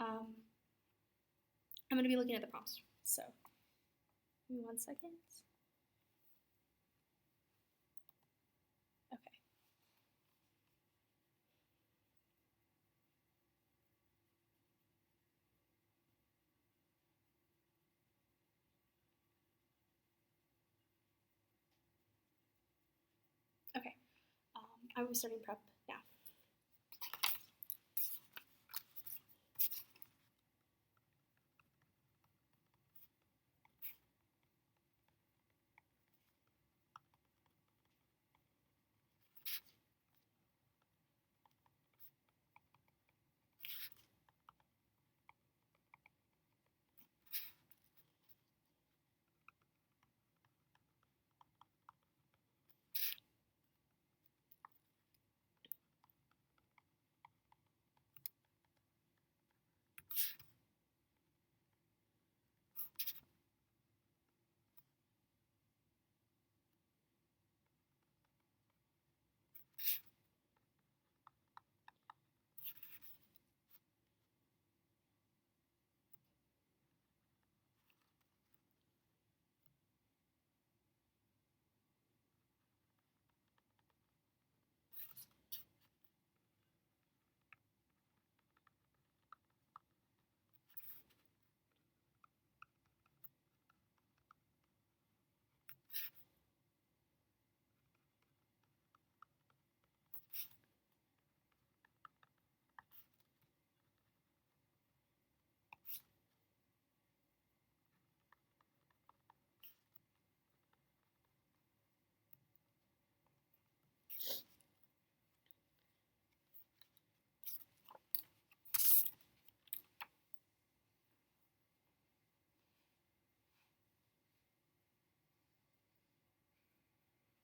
Um, I'm going to be looking at the prompts. So, give me 1 second. Okay. Okay. I will be starting prep now.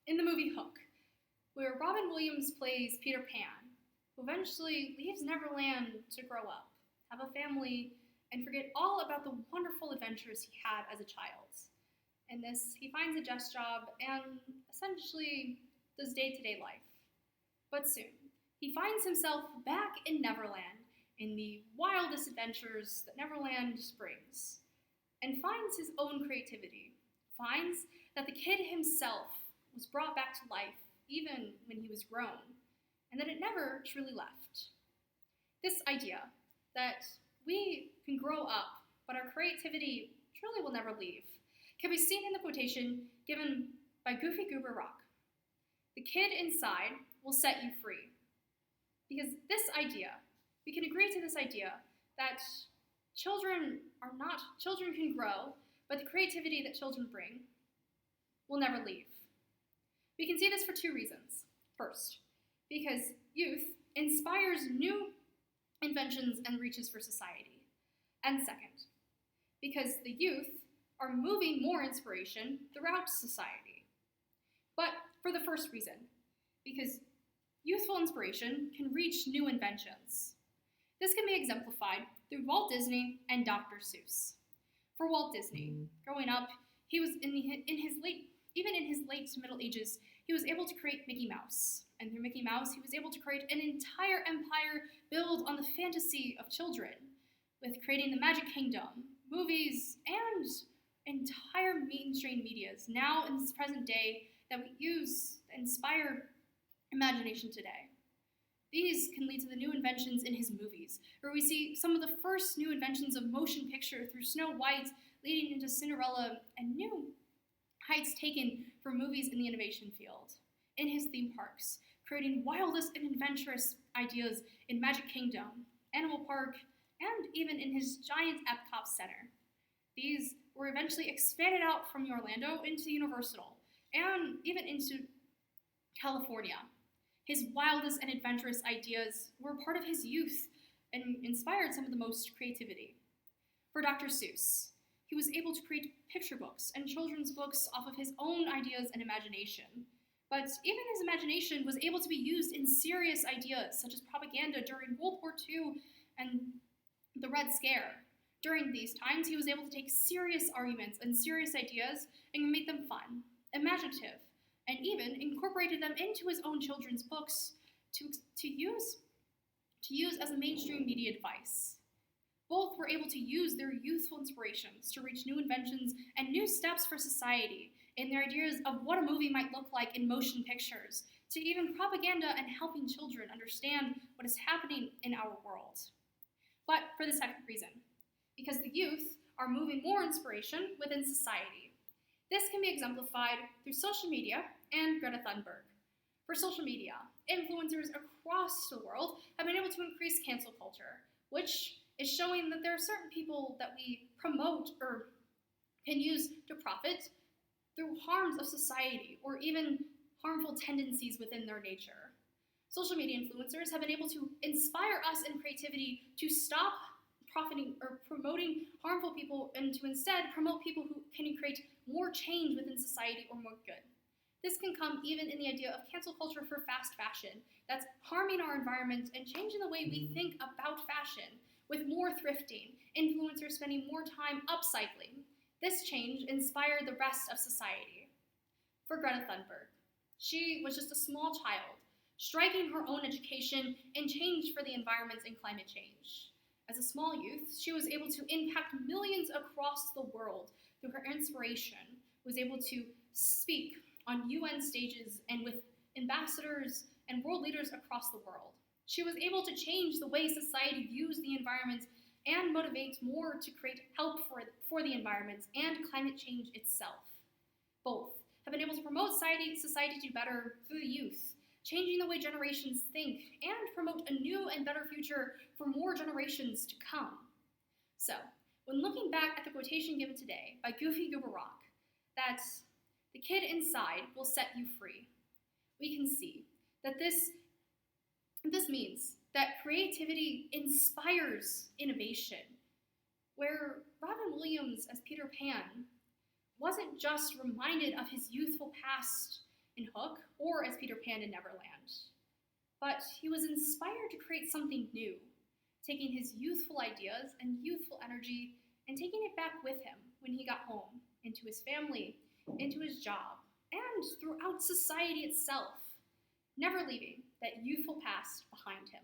In the movie Hook, where Robin Williams plays Peter Pan, who eventually leaves Neverland to grow up, have a family, and forget all about the wonderful adventures he had as a child. In this, he finds a desk job and essentially does day to day life. But soon, he finds himself back in Neverland in the wildest adventures that Neverland brings, and finds his own creativity. Finds that the kid himself was brought back to life even when he was grown, and that it never truly left. This idea that we can grow up, but our creativity truly will never leave, can be seen in the quotation given by Goofy Goober Rock. The kid inside will set you free. Because this idea, we can agree to this idea that children can grow, but the creativity that children bring will never leave. We can see this for two reasons. First, because youth inspires new inventions and reaches for society. And second, because the youth are moving more inspiration throughout society. But for the first reason, because youthful inspiration can reach new inventions. This can be exemplified through Walt Disney and Dr. Seuss. For Walt Disney, growing up, he was in his late to middle ages, he was able to create Mickey Mouse. And through Mickey Mouse, he was able to create an entire empire built on the fantasy of children, with creating the Magic Kingdom, movies, and entire mainstream medias now in this present day that we use to inspire imagination today. These can lead to the new inventions in his movies, where we see some of the first new inventions of motion picture through Snow White, leading into Cinderella, and new heights taken for movies in the innovation field. In his theme parks, creating wildest and adventurous ideas in Magic Kingdom, Animal Park, and even in his giant Epcot Center. These were eventually expanded out from Orlando into Universal, and even into California. His wildest and adventurous ideas were part of his youth and inspired some of the most creativity. For Dr. Seuss, he was able to create picture books and children's books off of his own ideas and imagination. But even his imagination was able to be used in serious ideas, such as propaganda during World War II and the Red Scare. During these times, he was able to take serious arguments and serious ideas and make them fun, imaginative, and even incorporated them into his own children's books to use as a mainstream media device. Both were able to use their youthful inspirations to reach new inventions and new steps for society in their ideas of what a movie might look like in motion pictures, to even propaganda and helping children understand what is happening in our world. But for the second reason, because the youth are moving more inspiration within society. This can be exemplified through social media and Greta Thunberg. For social media, influencers across the world have been able to increase cancel culture, which is showing that there are certain people that we promote or can use to profit through harms of society or even harmful tendencies within their nature. Social media influencers have been able to inspire us in creativity to stop profiting or promoting harmful people and to instead promote people who can create more change within society or more good. This can come even in the idea of cancel culture for fast fashion that's harming our environment and changing the way we think about fashion, with more thrifting, influencers spending more time upcycling. This change inspired the rest of society. For Greta Thunberg, she was just a small child, striking her own education and change for the environment and climate change. As a small youth, she was able to impact millions across the world through her inspiration, was able to speak on UN stages and with ambassadors and world leaders across the world. She was able to change the way society views the environment and motivates more to create help for the environment and climate change itself. Both have been able to promote society to better through the youth, changing the way generations think and promote a new and better future for more generations to come. So, when looking back at the quotation given today by Goofy Goober Rock, that the kid inside will set you free, we can see that this means that creativity inspires innovation, where Robin Williams as Peter Pan wasn't just reminded of his youthful past in Hook or as Peter Pan in Neverland, but he was inspired to create something new, taking his youthful ideas and youthful energy and taking it back with him when he got home, into his family, into his job, and throughout society itself, never leaving that youthful past behind him.